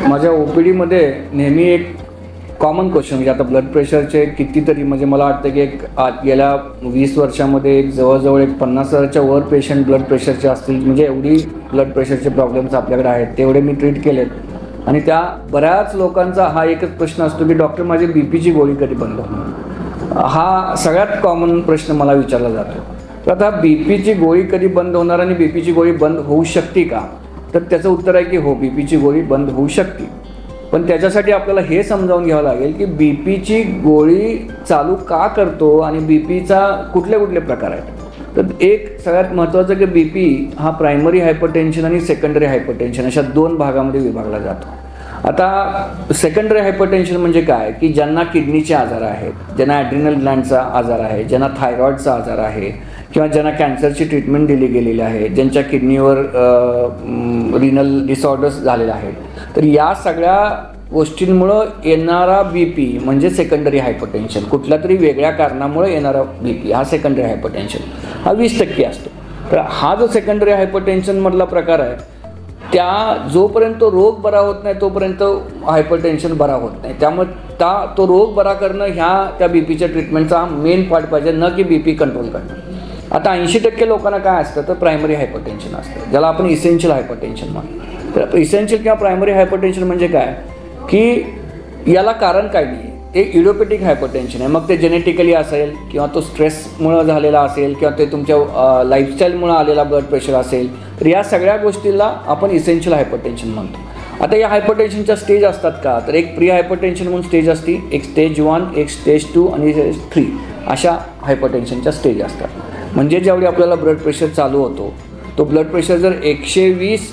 माझ्या OPDमध्ये नेहमी एक कॉमन क्वेश्चन म्हणजे आता ब्लड प्रेशरचे कितीतरी म्हणजे मला वाटतं की गेल्या 20 वर्षामध्ये जवळजवळ 50,000च्या वर पेशंट ब्लड प्रेशरचे असतील. म्हणजे एवढी ब्लड प्रेशरचे प्रॉब्लेम्स आपल्याकडे आहेत तेवढे मी ट्रीट केलेत आणि त्या बऱ्याच लोकांचा हा एकच प्रश्न असतो की डॉक्टर माझी BPची गोळी कधी बंद होणार. हा सगळ्यात कॉमन प्रश्न मला विचारला जातो. तर आता BPची गोळी कधी बंद होणार आणि BPची गोळी बंद होऊ शकते का? तर त्याचं उत्तर आहे की हो, BPची गोळी बंद होऊ शकते. पण त्याच्यासाठी आपल्याला हे समजावून घ्यावं लागेल की BPची गोळी चालू का करतो आणि BPचा कुठले कुठले प्रकार आहेत. तर एक सगळ्यात महत्त्वाचं की BP हा प्रायमरी हायपरटेन्शन आणि सेकंडरी हायपरटेन्शन अशा 2 भागामध्ये विभागला जातो. आता सेकंडरी हायपरटेन्शन म्हणजे काय की ज्यांना किडनीचे आजार आहेत, ज्यांना ॲड्रिनल ग्लँडचा आजार आहे, ज्यांना थायरॉईडचा आजार आहे किंवा ज्यांना कॅन्सरची ट्रीटमेंट दिली गेलेली आहे, ज्यांच्या किडनीवर रिनल डिसऑर्डर्स झालेले आहेत, तर या सगळ्या गोष्टींमुळं येणारा BP म्हणजे सेकंडरी हायपरटेन्शन, कुठल्या तरी वेगळ्या कारणामुळे येणारा BP हा सेकंडरी हायपरटेन्शन हा 20% असतो. तर हा जो सेकंडरी हायपरटेन्शनमधला प्रकार आहे त्या जोपर्यंत रोग बरा होत नाही तोपर्यंत हायपरटेन्शन बरा होत नाही. त्यामुळे तो रोग बरा करणं त्या BPच्या ट्रीटमेंटचा मेन पार्ट पाहिजे, न की BP कंट्रोल करणं. आता 80% लोकांना काय असतं तर प्रायमरी हायपरटेन्शन असतं, ज्याला आपण इसेन्शियल हायपरटेन्शन म्हणतो. तर इसेन्शियल किंवा प्रायमरी हायपरटेन्शन म्हणजे काय की याला कारण काय नाही, ते इडिओपॅथिक हायपरटेन्शन आहे. मग ते जेनेटिकली असेल किंवा तो स्ट्रेसमुळं झालेला असेल किंवा ते तुमच्या लाईफस्टाईलमुळं आलेला ब्लड प्रेशर असेल, तर या सगळ्या गोष्टीला आपण इसेन्शियल हायपरटेन्शन म्हणतो. आता या हायपरटेन्शनच्या स्टेज असतात का, तर एक प्री हायपरटेन्शन म्हणून स्टेज असते, एक स्टेज 1, एक स्टेज 2 आणि स्टेज 3 अशा हायपरटेन्शनच्या स्टेज असतात. म्हणजे ज्यावेळी आपल्याला ब्लड प्रेशर चालू होतो तो ब्लड प्रेशर जर 120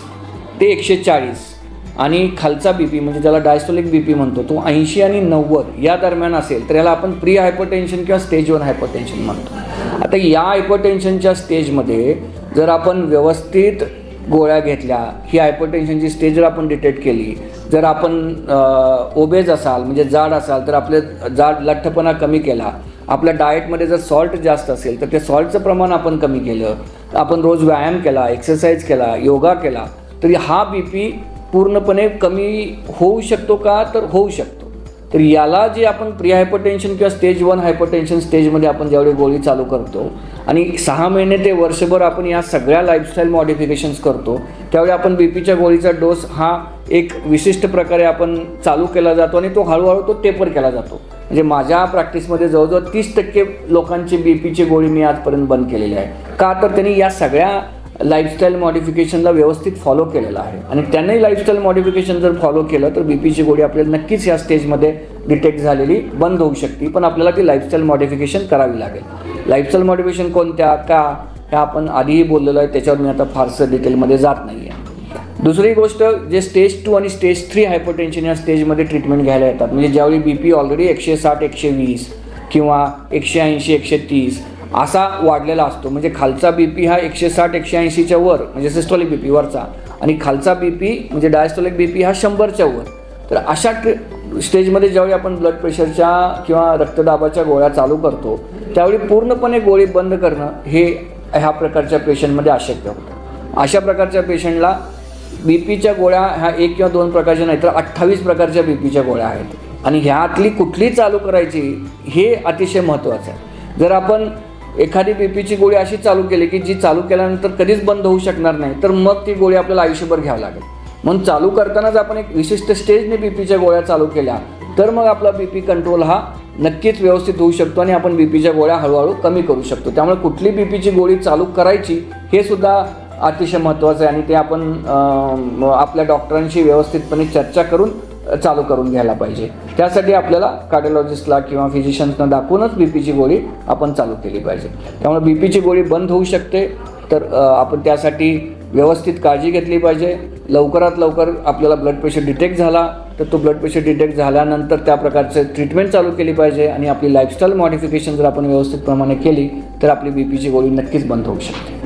ते 140 आणि खालचा BP म्हणजे ज्याला डायस्टोलिक BP म्हणतो तो 80 आणि 90 या दरम्यान असेल तर याला आपण प्री हायपरटेन्शन किंवा स्टेज 1 हायपरटेन्शन म्हणतो. आता या हायपरटेन्शनच्या स्टेजमध्ये जर आपण व्यवस्थित गोळ्या घेतल्या, ही हायपरटेन्शनची स्टेज जर आपण डिटेक्ट केली, जर आपण ओबेज असाल म्हणजे जाड असाल तर आपले लठ्ठपणा कमी केला, आपल्या डाएटमध्ये जर सॉल्ट जास्त असेल तर ते सॉल्टचं प्रमाण आपण कमी केलं, आपण रोज व्यायाम केला, एक्सरसाइज केला, योगा केला, तर हा BP पूर्णपणे कमी होऊ शकतो का, तर होऊ शकतो. तर याला जे आपण प्री हायपरटेन्शन किंवा स्टेज 1 हायपरटेन्शन स्टेजमध्ये आपण ज्यावेळी गोळी चालू करतो आणि 6 महिने ते वर्षभर आपण या सगळ्या लाईफस्टाईल मॉडिफिकेशन्स करतो, त्यावेळी आपण BPच्या गोळीचा डोस हा एक विशिष्ट प्रकारे आपण चालू केला जातो आणि तो हळूहळू तो टेपर केला जातो. म्हणजे माझ्या प्रॅक्टिसमध्ये जवळजवळ 30% लोकांची BPची गोळी मी आजपर्यंत बंद केलेली आहे. का, तर त्यांनी या सगळ्या लाईफस्टाईल मॉडिफिकेशनला व्यवस्थित फॉलो केलेलं आहे आणि त्यांनी लाईफस्टाईल मॉडिफिकेशन जर फॉलो केलं तर BPची गोळी आपल्याला नक्कीच या स्टेजमध्ये डिटेक्ट झालेली बंद होऊ शकते. पण आपल्याला ती लाईफस्टाईल मॉडिफिकेशन करावी लागेल. लाईफस्टाईल मॉडिफिकेशन कोणत्या का हे आपण आधीही बोललेलं आहे, त्याच्यावर मी आता फारसं डिटेलमध्ये जात नाही आहे. दुसरी गोष्ट, जे स्टेज 2 आणि स्टेज 3 हायपरटेन्शन या स्टेजमध्ये ट्रीटमेंट घ्यायला येतात, म्हणजे ज्यावेळी BP ऑलरेडी 160, 120 किंवा 180, 130 असा वाढलेला असतो, म्हणजे खालचा BP हा 160, 180च्या वर म्हणजे सिस्टोलिक BP वरचा आणि खालचा BP म्हणजे डायस्टोलिक BP हा 100च्या वर. तर अशा स्टेजमध्ये ज्यावेळी आपण ब्लड प्रेशरच्या किंवा रक्तदाबाच्या गोळ्या चालू करतो त्यावेळी पूर्णपणे गोळी बंद करणं हे ह्या प्रकारच्या पेशंटमध्ये अशक्य होतं. अशा प्रकारच्या पेशंटला BPच्या गोळ्या ह्या 1 किंवा 2 प्रकारच्या नाही तर 28 प्रकारच्या BPच्या गोळ्या आहेत आणि ह्यातली कुठली चालू करायची हे अतिशय महत्त्वाचं आहे. जर आपण एखादी BPची गोळी अशी चालू केली की जी चालू केल्यानंतर कधीच बंद होऊ शकणार नाही, तर मग ती गोळी आपल्याला आयुष्यभर घ्यावी लागेल. म्हणून चालू करतानाच आपण एक विशिष्ट स्टेजने BPच्या गोळ्या चालू केल्या तर मग आपला BP कंट्रोल हा नक्कीच व्यवस्थित होऊ शकतो आणि आपण BPच्या गोळ्या हळूहळू कमी करू शकतो. त्यामुळे कुठली BPची गोळी चालू करायची हे सुद्धा अतिशय महत्त्वाचं आहे आणि ते आपण आपल्या डॉक्टरांशी व्यवस्थितपणे चर्चा करून चालू करून घ्यायला पाहिजे. त्यासाठी आपल्याला कार्डिओलॉजिस्टला किंवा फिजिशियन्सना दाखवूनच BPची गोळी आपण चालू केली पाहिजे. त्यामुळे BPची गोळी बंद होऊ शकते, तर आपण त्यासाठी व्यवस्थित काळजी घेतली पाहिजे. लवकरात लवकर आपल्याला ब्लड प्रेशर डिटेक्ट झाला तर तो ब्लड प्रेशर डिटेक्ट झाल्यानंतर त्या प्रकारचे ट्रीटमेंट चालू केली पाहिजे आणि आपली लाईफस्टाईल मॉडिफिकेशन जर आपण व्यवस्थित प्रमाणे केली तर आपली BPची गोळी नक्कीच बंद होऊ शकते.